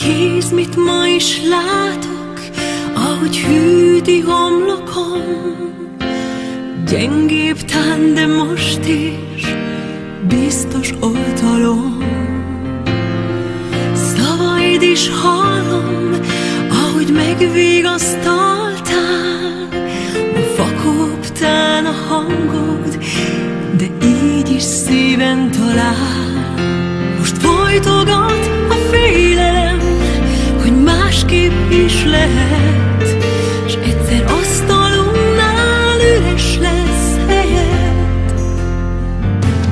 Hisz, mit ma is látok, ahogy hűti homlokom. Gyengébb tán, de most is biztos oltalom. Szavaid is hallom, ahogy megvigasztaltál. Ma fakoptán a hangod, de így is szíven talál. Most folytogat a félelem, hogy másképp is lehet, s egyszer asztalunknál üres lesz helyed.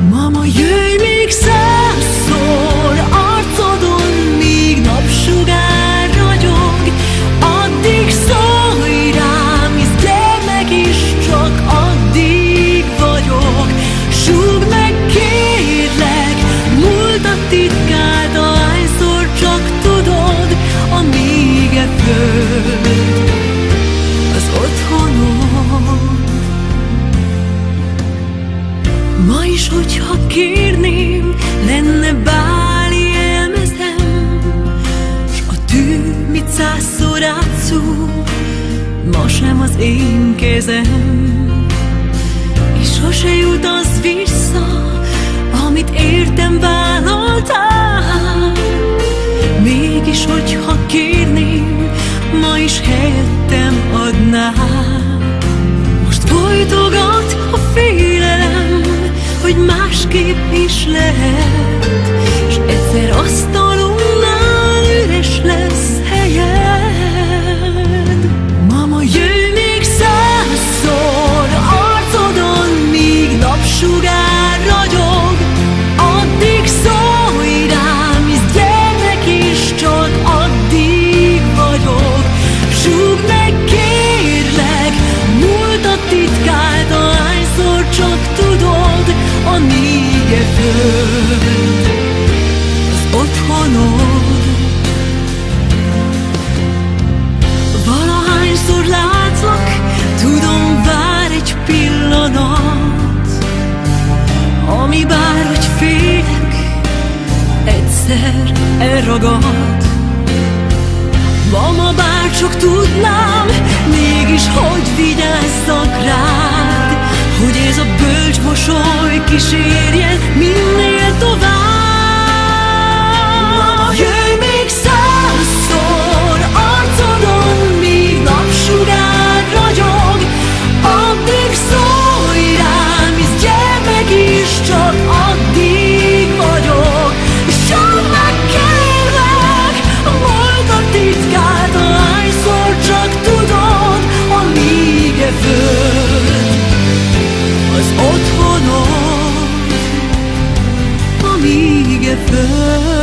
Mama, jöjj még 100-szor arcodon, míg napsugár ragyog. Addig szólj rám, hisz gyermek is csak addig vagyok. Súgd meg, kérlek, múltat titkált, ahányszor csak tudod, amíg e föld az otthonod. Ma is, hogyha kérném, lenne báli elmezem, s a tű, mit 100-szor átszúr, ma sem az én kezem. És sose jut az vissza, amit értem vállaltál. Mégis, hogyha kérném, ma is helyettem adnál. Most folytogat a félelem, hogy másképp is lehet, s egyszer asztalunknál üres lesz helyed. Mama, jöjj még 100-szor arcodon, míg napsugár ragyog. Addig szólj rám, hisz gyermek is csak addig vagyok. Súgd meg, kérlek, múltat titkált, ahányszor csak tudod, amíg e föld az otthonod. Valahányszor látlak, tudom, vár egy pillanat, ami bárhogy félek, egyszer elragad. Mama, bárcsak tudnám, mégis hogy vigyázzak rád, hogy ez a bölcs mosoly kísérjen minél tovább. Mama, jöjj még 100-szor arcodon, míg napsugár ragyog. Addig szólj rám, hisz gyermek is csak addig vagyok. Súgd meg, kérlek, a múltat titkált, ahányszor csak tudod, amíg e föld az otthonod, amíg e föld.